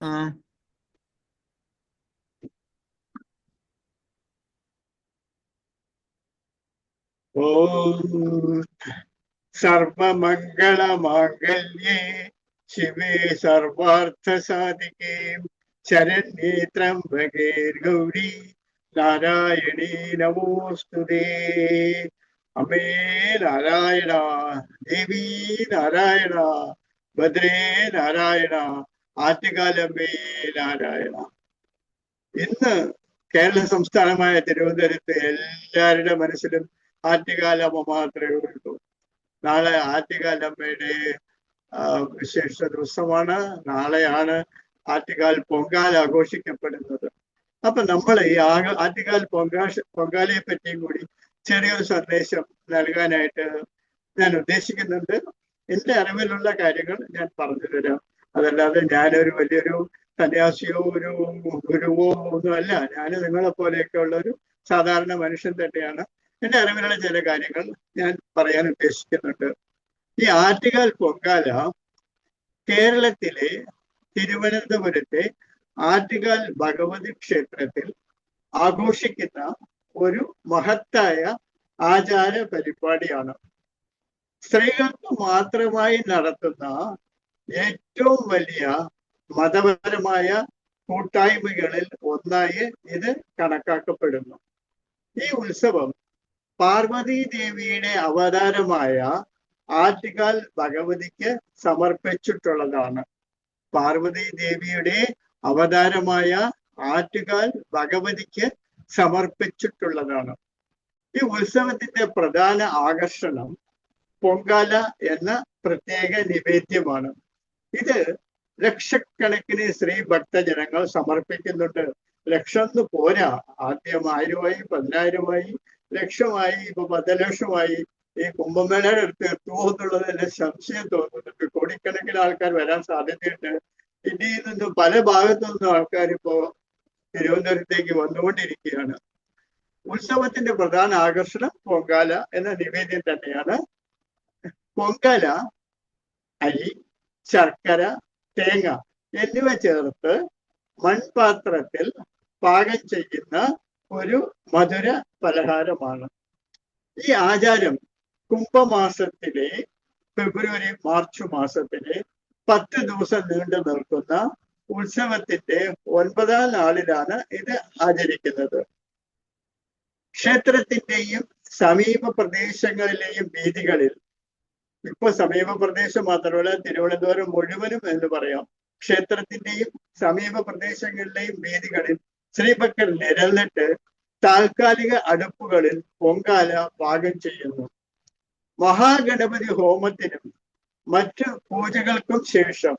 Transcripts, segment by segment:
ആ ഓം സർവമംഗളമാംഗല്യേ ശിവേ സർവാർത്ഥസാധികേ ശരണ്യേ ത്രംബകേ ഗൗരി നാരായണീ നമോസ്തുതേ. അമേ നാരായണ, ദേവീ നാരായണ, ഭദ്രേ നാരായണ, ആറ്റുകാലമ്മേ നാരായണ. ഇന്ന് കേരള സംസ്ഥാനമായ തിരുവനന്തപുരത്ത് എല്ലാവരുടെ മനസ്സിലും ആറ്റുകാലമ്മ മാത്രമേ ഉള്ളൂ. നാളെ ആറ്റുകാലമ്മയുടെ വിശേഷ ദിവസമാണ്. നാളെയാണ് ആറ്റുകാൽ പൊങ്കാല ആഘോഷിക്കപ്പെടുന്നത്. അപ്പൊ നമ്മൾ ഈ ആറ്റുകാൽ പൊങ്കാലയെ പറ്റിയും കൂടി ചെറിയൊരു സന്ദേശം നൽകാനായിട്ട് ഞാൻ ഉദ്ദേശിക്കുന്നുണ്ട്. എന്റെ അറിവിലുള്ള കാര്യങ്ങൾ ഞാൻ പറഞ്ഞു തരാം. അതല്ലാതെ ഞാനൊരു വലിയൊരു സന്യാസിയോ ഒരു ഗുരുവോ ഒന്നുമല്ല. ഞാൻ നിങ്ങളെ പോലെയൊക്കെ ഉള്ള ഒരു സാധാരണ മനുഷ്യൻ തന്നെയാണ്. എന്റെ അറിവിലുള്ള ചില കാര്യങ്ങൾ ഞാൻ പറയാൻ ഉദ്ദേശിക്കുന്നുണ്ട്. ഈ ആറ്റുകാൽ പൊങ്കാല കേരളത്തിലെ തിരുവനന്തപുരത്തെ ആറ്റുകാൽ ഭഗവതി ക്ഷേത്രത്തിൽ ആഘോഷിക്കുന്ന ഒരു മഹത്തായ ആചാര പരിപാടിയാണ്. സ്ത്രീകൾക്ക് മാത്രമായി നടത്തുന്ന ഏറ്റവും വലിയ മതപരമായ കൂട്ടായ്മകളിൽ ഒന്നായി ഇത് കണക്കാക്കപ്പെടുന്നു. ഈ ഉത്സവം പാർവതി ദേവിയുടെ അവതാരമായ ആറ്റുകാൽ ഭഗവതിക്ക് സമർപ്പിച്ചിട്ടുള്ളതാണ്. പാർവതി ദേവിയുടെ അവതാരമായ ആറ്റുകാൽ ഭഗവതിക്ക് സമർപ്പിച്ചിട്ടുള്ളതാണ്. ഈ ഉത്സവത്തിന്റെ പ്രധാന ആകർഷണം പൊങ്കാല എന്ന പ്രത്യേക നിവേദ്യമാണ്. ഇത് ലക്ഷക്കണക്കിന് സ്ത്രീ ഭക്തജനങ്ങൾ സമർപ്പിക്കുന്നുണ്ട്. ലക്ഷം പോരാ, ആദ്യം 1000-ആയി, 10,000-ആയി, ലക്ഷമായി, ഇപ്പൊ 10 ലക്ഷമായി. ഈ കുംഭമേളയുടെ അടുത്ത് എത്തുമോ എന്നുള്ളത് തന്നെ സംശയം തോന്നുന്നുണ്ട്. കോടിക്കണക്കിന് ആൾക്കാർ വരാൻ സാധ്യതയുണ്ട്. ഇന്ത്യയിൽ നിന്നും പല ഭാഗത്തു നിന്നും ആൾക്കാർ ഇപ്പോ തിരുവനന്തപുരത്തേക്ക് വന്നുകൊണ്ടിരിക്കുകയാണ്. ഉത്സവത്തിന്റെ പ്രധാന ആകർഷണം പൊങ്കാല എന്ന നിവേദ്യം തന്നെയാണ്. പൊങ്കാല അരി, ശർക്കര, തേങ്ങ എന്നിവ ചേർത്ത് മൺപാത്രത്തിൽ പാകം ചെയ്യുന്ന ഒരു മധുര പലഹാരമാണ്. ഈ ആചാരം കുംഭമാസത്തിലെ ഫെബ്രുവരി മാർച്ച് മാസത്തിലെ 10 ദിവസം നീണ്ടു നിൽക്കുന്ന ഉത്സവത്തിന്റെ 9ാം നാളിലാണ് ഇത് ആചരിക്കുന്നത്. ക്ഷേത്രത്തിന്റെയും സമീപ പ്രദേശങ്ങളിലെയും വീഥികളിൽ, ഇപ്പൊ സമീപ പ്രദേശം മാത്രമല്ല തിരുവനന്തപുരം മുഴുവനും എന്ന് പറയാം, ക്ഷേത്രത്തിന്റെയും സമീപ പ്രദേശങ്ങളിലെയും വീഥികളിൽ സ്ത്രീഭക്തർ നിരന്നിട്ട് താൽക്കാലിക അടുപ്പുകളിൽ പൊങ്കാല പാകം ചെയ്യുന്നു. മഹാഗണപതി ഹോമത്തിനും മറ്റു പൂജകൾക്കും ശേഷം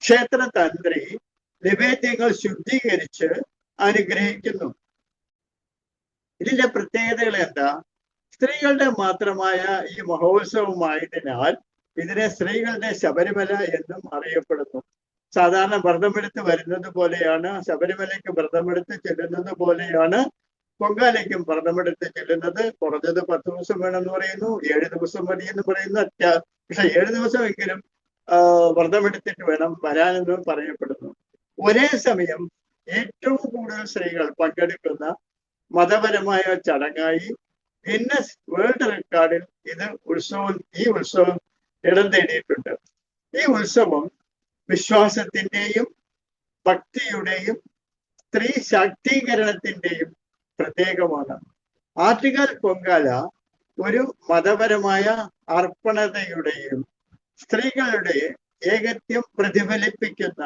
ക്ഷേത്ര തന്ത്രി നിവേദ്യങ്ങൾ ശുദ്ധീകരിച്ച് അനുഗ്രഹിക്കുന്നു. ഇതിന്റെ പ്രത്യേകതകൾ എന്താ? സ്ത്രീകളുടെ മാത്രമായ ഈ മഹോത്സവമായതിനാൽ ഇതിനെ സ്ത്രീകളുടെ ശബരിമല എന്നും അറിയപ്പെടുന്നു. സാധാരണ വ്രതമെടുത്ത് വരുന്നത് പോലെയാണ്, ശബരിമലയ്ക്ക് വ്രതമെടുത്ത് ചെല്ലുന്നത് പോലെയാണ് പൊങ്കാലയ്ക്കും വ്രതമെടുത്ത് ചെല്ലുന്നത്. കുറഞ്ഞത് 10 ദിവസം വേണമെന്ന് പറയുന്നു, 7 ദിവസം മതി എന്ന് പറയുന്നു. പക്ഷെ 7 ദിവസമെങ്കിലും വ്രതമെടുത്തിട്ട് വേണം വരാനെന്ന് പറയപ്പെടുന്നു. ഒരേ സമയം ഏറ്റവും കൂടുതൽ സ്ത്രീകൾ പങ്കെടുക്കുന്ന മതപരമായ ചടങ്ങായി ഗിന്നസ് വേൾഡ് റെക്കോർഡിൽ ഈ ഉത്സവം ഇടം നേടിയിട്ടുണ്ട്. ഈ ഉത്സവം വിശ്വാസത്തിന്റെയും ഭക്തിയുടെയും സ്ത്രീ ശാക്തീകരണത്തിന്റെയും പ്രത്യേകമാണ്. ആറ്റുകാൽ പൊങ്കാല ഒരു മതപരമായ അർപ്പണതയുടെയും സ്ത്രീകളുടെ ഏകത്വം പ്രതിഫലിപ്പിക്കുന്ന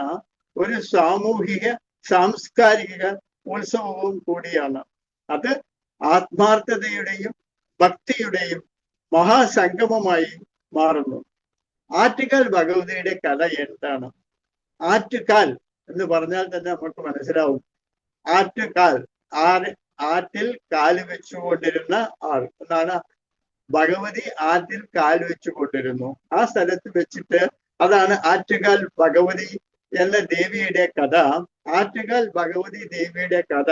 ഒരു സാമൂഹിക സാംസ്കാരിക ഉത്സവവും കൂടിയാണ്. അത് ആത്മാർത്ഥതയുടെയും ഭക്തിയുടെയും മഹാസംഗമമായി മാറുന്നു. ആറ്റുകാൽ ഭഗവതിയുടെ കഥ എന്താണ്? ആറ്റുകാൽ എന്ന് പറഞ്ഞാൽ തന്നെ നമുക്ക് മനസ്സിലാവും. ആറ്റുകാൽ, ആറ്റിൽ കാല് വെച്ചുകൊണ്ടിരുന്ന ആൾ എന്നാണ്. ഭഗവതി ആറ്റിൽ കാൽ വെച്ചുകൊണ്ടിരുന്നു. ആ സ്ഥലത്ത് വെച്ചിട്ട് അതാണ് ആറ്റുകാൽ ഭഗവതി എന്ന ദേവിയുടെ കഥ. ആറ്റുകാൽ ഭഗവതി ദേവിയുടെ കഥ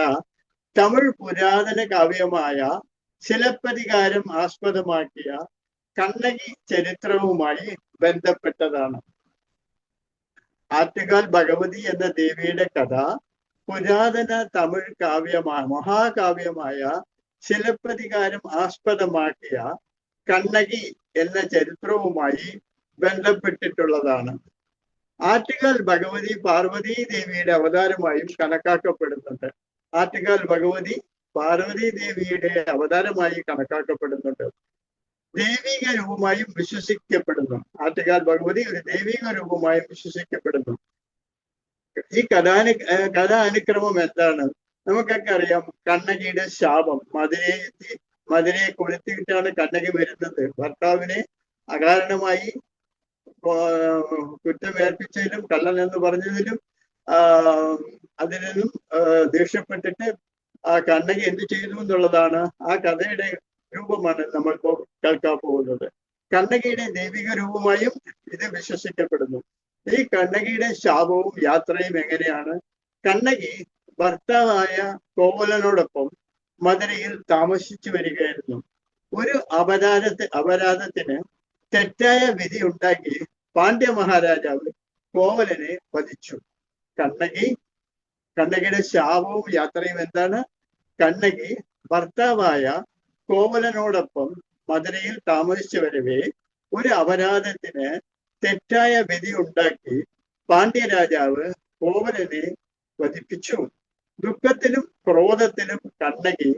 തമിഴ് പുരാതന കാവ്യമായ ശിലപ്പതികാരം ആസ്പദമാക്കിയ കണ്ണകി ചരിത്രവുമായി ബന്ധപ്പെട്ടതാണ്. ആറ്റുകാൽ ഭഗവതി എന്ന ദേവിയുടെ കഥ പുരാതന തമിഴ് മഹാകാവ്യമായ ശിലപ്പതികാരം ആസ്പദമാക്കിയ കണ്ണകി എന്ന ചരിത്രവുമായി ബന്ധപ്പെട്ടിട്ടുള്ളതാണ്. ആറ്റുകാൽ ഭഗവതി പാർവതി ദേവിയുടെ അവതാരമായും കണക്കാക്കപ്പെടുന്നുണ്ട്. ആറ്റുകാൽ ഭഗവതി പാർവതി ദേവിയുടെ അവതാരമായി കണക്കാക്കപ്പെടുന്നുണ്ട്. ദൈവിക രൂപമായും വിശ്വസിക്കപ്പെടുന്നു. ആറ്റുകാൽ ഭഗവതി ഒരു ദൈവിക രൂപമായും വിശ്വസിക്കപ്പെടുന്നു. ഈ കഥാനുക്രമം എന്താണ്? നമുക്കൊക്കെ അറിയാം. കണ്ണകിയുടെ ശാപം, മധുരയെ കൊളുത്തിയിട്ടാണ് കണ്ണകി വരുന്നത്. ഭർത്താവിനെ അകാരണമായി കുറ്റമേൽപ്പിച്ചതിലും കള്ളൻ എന്ന് പറഞ്ഞതിലും അതിൽ നിന്നും ദേഷ്യപ്പെട്ടിട്ട് കണ്ണകി എന്ത് ചെയ്തു എന്നുള്ളതാണ് ആ കഥയുടെ രൂപമാണ് നമ്മൾ കേൾക്കാൻ പോകുന്നത്. കണ്ണകിയുടെ ദൈവിക രൂപമായും ഇത് വിശ്വസിക്കപ്പെടുന്നു. ഈ കണ്ണകിയുടെ ശാപവും യാത്രയും എങ്ങനെയാണ്? കണ്ണകി ഭർത്താവായ കോവലനോടൊപ്പം മധുരയിൽ താമസിച്ചു വരികയായിരുന്നു. ഒരു അപരാധത്തിന് തെറ്റായ വിധി ഉണ്ടാക്കി പാണ്ഡ്യ മഹാരാജാവ് കോവലനെ വധിച്ചു. കണ്ണകിയുടെ ശാപവും യാത്രയും എന്താണ്? കണ്ണകി ഭർത്താവായ കോവലനോടൊപ്പം മധുരയിൽ താമസിച്ചു വരവേ ഒരു അപരാധത്തിന് തെറ്റായ വിധി ഉണ്ടാക്കി പാണ്ഡ്യരാജാവ് കോവലനെ വധിപ്പിച്ചു. ദുഃഖത്തിലും ക്രോധത്തിലും കണ്ണകി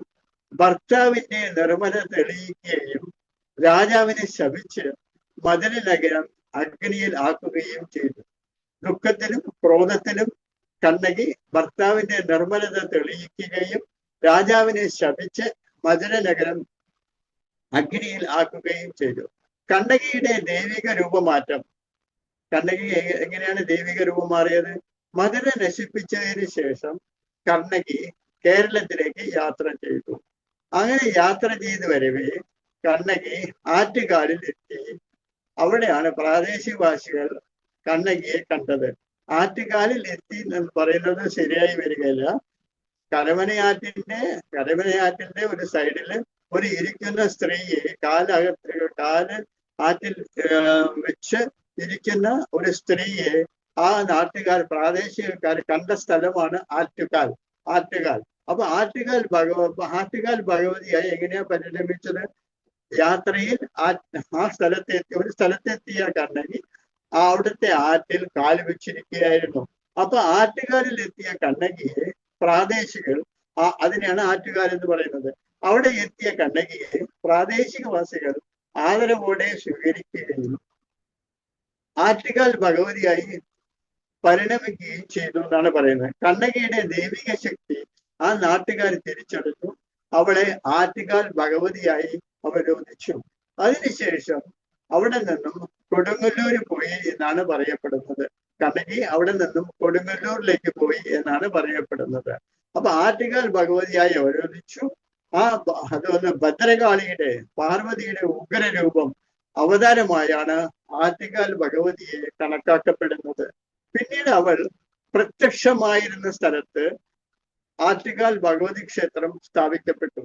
ഭർത്താവിന്റെ നിർമ്മല തെളിയിക്കുകയും രാജാവിനെ ശപിച്ച് മധുര നഗരം അഗ്നിയിൽ ആക്കുകയും ചെയ്തു. ദുഃഖത്തിലും ക്രോധത്തിലും കണ്ണകി ഭർത്താവിന്റെ നിർമ്മലത തെളിയിക്കുകയും രാജാവിനെ ശപിച്ച് മധുര നഗരം അഗ്നിയിൽ ആക്കുകയും ചെയ്തു. കണ്ണകിയുടെ ദൈവിക രൂപമാറ്റം. കണ്ണകി എങ്ങനെയാണ് ദൈവിക രൂപം മാറിയത്? മധുര നശിപ്പിച്ചതിന് ശേഷം കണ്ണകി കേരളത്തിലേക്ക് യാത്ര ചെയ്തു. അങ്ങനെ യാത്ര ചെയ്ത് വരവേ കണ്ണകി ആറ്റുകാലിൽ എത്തി. അവിടെയാണ് പ്രാദേശികവാസികൾ കണ്ണകിയെ കണ്ടത്. ആറ്റുകാലിൽ എത്തി എന്ന് പറയുന്നത് ശരിയായി വരികയില്ല. കരമനയാറ്റിന്റെ ഒരു സൈഡില് ഒരു ഇരിക്കുന്ന സ്ത്രീയെ കാല് ആറ്റിൽ വെച്ച് ഇരിക്കുന്ന ഒരു സ്ത്രീയെ ആ പ്രാദേശികക്കാർ കണ്ട സ്ഥലമാണ് ആറ്റുകാൽ. അപ്പൊ ആറ്റുകാൽ ഭഗവതിയായി എങ്ങനെയാ പരിണമിച്ചത്? യാത്രയിൽ ആ സ്ഥലത്തെത്തിയ കണ്ണകി അവിടുത്തെ ആറ്റിൽ കാല് വെച്ചിരിക്കുകയായിരുന്നു. അപ്പൊ ആറ്റുകാലിൽ എത്തിയ കണ്ണകിയെ പ്രാദേശികൾ അതിനെയാണ് ആറ്റുകാൽ എന്ന് പറയുന്നത്. അവിടെ എത്തിയ കണ്ണകിയെ പ്രാദേശികവാസികൾ ആദരവോടെ സ്വീകരിക്കുകയും ആറ്റുകാൽ ഭഗവതിയായി പരിണമിക്കുകയും ചെയ്തു എന്നാണ് പറയുന്നത്. കണ്ണകിയുടെ ദൈവിക ശക്തി ആ നാട്ടുകാർ തിരിച്ചെടുത്തു. അവളെ ആറ്റുകാൽ ഭഗവതിയായി അവരോധിച്ചു. അതിനുശേഷം അവിടെ നിന്നും കൊടുങ്ങല്ലൂര് പോയി എന്നാണ് പറയപ്പെടുന്നത്. കണ്ണകി അവിടെ നിന്നും കൊടുങ്ങല്ലൂരിലേക്ക് പോയി എന്നാണ് പറയപ്പെടുന്നത്. അപ്പൊ ആറ്റുകാൽ ഭഗവതിയായി അവരോധിച്ചു. അതുപോലെ ഭദ്രകാളിയുടെ പാർവതിയുടെ ഉഗ്രരൂപം അവതാരമായാണ് ആറ്റുകാൽ ഭഗവതിയെ കണക്കാക്കപ്പെടുന്നത്. പിന്നീട് അവൾ പ്രത്യക്ഷമായിരുന്ന സ്ഥലത്ത് ആറ്റുകാൽ ഭഗവതി ക്ഷേത്രം സ്ഥാപിക്കപ്പെട്ടു.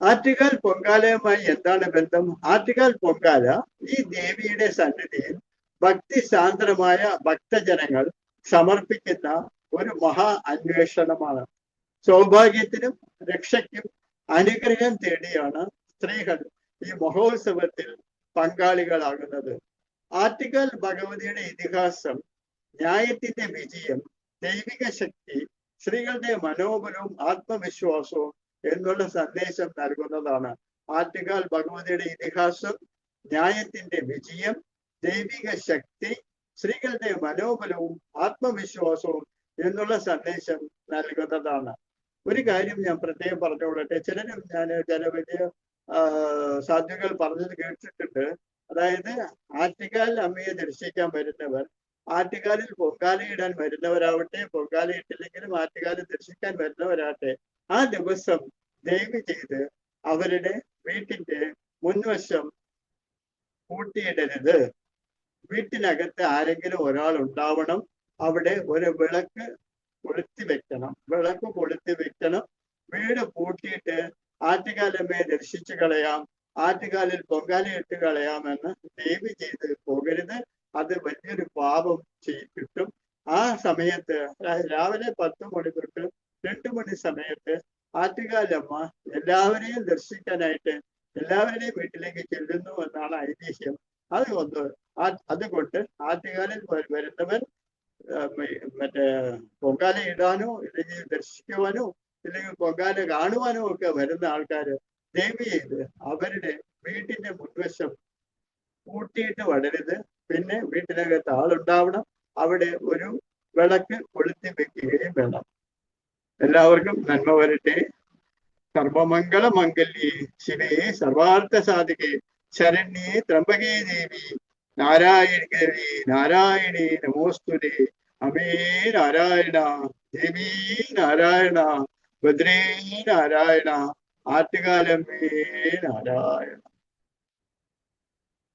ആറ്റുകാൽ പൊങ്കാലയുമായി എന്താണ് ബന്ധം? ആറ്റുകാൽ പൊങ്കാല ഈ ദേവിയുടെ സന്നിധിയിൽ ഭക്തിസാന്ദ്രമായ ഭക്തജനങ്ങൾ സമർപ്പിക്കുന്ന ഒരു മഹാ അന്വേഷണമാണ്. സൗഭാഗ്യത്തിനും രക്ഷയ്ക്കും അനുഗ്രഹം തേടിയാണ് സ്ത്രീകൾ ഈ മഹോത്സവത്തിൽ പങ്കാളികളാകുന്നത്. ആറ്റുകാൽ ഭഗവതിയുടെ ഇതിഹാസം ന്യായത്തിന്റെ വിജയം, ദൈവിക ശക്തി, സ്ത്രീകളുടെ മനോബലവും ആത്മവിശ്വാസവും എന്നുള്ള സന്ദേശം നൽകുന്നതാണ്. ആറ്റുകാൽ ഭഗവതിയുടെ ഇതിഹാസം ന്യായത്തിന്റെ വിജയം, ദൈവിക ശക്തി, സ്ത്രീകളുടെ മനോബലവും ആത്മവിശ്വാസവും എന്നുള്ള സന്ദേശം നൽകുന്നതാണ്. ഒരു കാര്യം ഞാൻ പ്രത്യേകം പറഞ്ഞുകൊള്ളട്ടെ. ചില വലിയ സാധ്യകൾ പറഞ്ഞത് കേട്ടിട്ടുണ്ട്. അതായത് ആറ്റുകാൽ അമ്മയെ ദർശിക്കാൻ വരുന്നവർ ആറ്റുകാലിൽ പൊങ്കാലയിടാൻ വരുന്നവരാവട്ടെ, പൊങ്കാലയിട്ടില്ലെങ്കിലും ആറ്റുകാലിൽ ദർശിക്കാൻ വരുന്നവരാട്ടെ, ആ ദിവസം ദയവ് ചെയ്ത് അവരുടെ വീട്ടിന്റെ മുൻവശം കൂട്ടിയിടരുത്. വീട്ടിനകത്ത് ആരെങ്കിലും ഒരാൾ ഉണ്ടാവണം. അവിടെ ഒരു വിളക്ക് കൊളുത്തി വെക്കണം. വീട് പൂട്ടിയിട്ട് ആറ്റുകാലമ്മയെ ദർശിച്ചു കളയാം, ആറ്റുകാലിൽ പൊങ്കാലയിട്ട് കളയാമെന്ന് ദയവ് ചെയ്ത് പോകരുത്. അത് വലിയൊരു പാപം കിട്ടും. ആ സമയത്ത് രാവിലെ 10 മണി തൊട്ട് 2 മണി സമയത്ത് ആറ്റുകാലമ്മ എല്ലാവരെയും ദർശിക്കാനായിട്ട് എല്ലാവരുടെയും വീട്ടിലേക്ക് ചെല്ലുന്നു എന്നാണ് ഐതിഹ്യം. അതുകൊണ്ട് അതുകൊണ്ട് ആറ്റുകാലിൽ വരുന്നവർ മറ്റേ പൊങ്കാല ഇടാനോ ഇല്ലെങ്കിൽ ദർശിക്കുവാനോ ഇല്ലെങ്കിൽ പൊങ്കാല കാണുവാനോ ഒക്കെ വരുന്ന ആൾക്കാര് ദയവ് ചെയ്ത് അവരുടെ വീട്ടിന്റെ മുൻവശം കൂട്ടിയിട്ട് വളരുത്. പിന്നെ വീട്ടിനകത്ത് ആളുണ്ടാവണം. അവിടെ ഒരു വിളക്ക് കൊളുത്തി വെക്കുകയും വേണം. എല്ലാവർക്കും നന്മ വരട്ടെ. സർവമംഗള മംഗല്യേ ശിവേ സർവാർത്ഥ സാധികേ ശരണ്യേ ത്രംബകേ ദേവി നാരായണി നാരായണി നമോസ്തുതേ. അമേ നാരായണ, ദേവി നാരായണ, ഭദ്രേ നാരായണ, ആറ്റുകാലമ്മേ നാരായണ.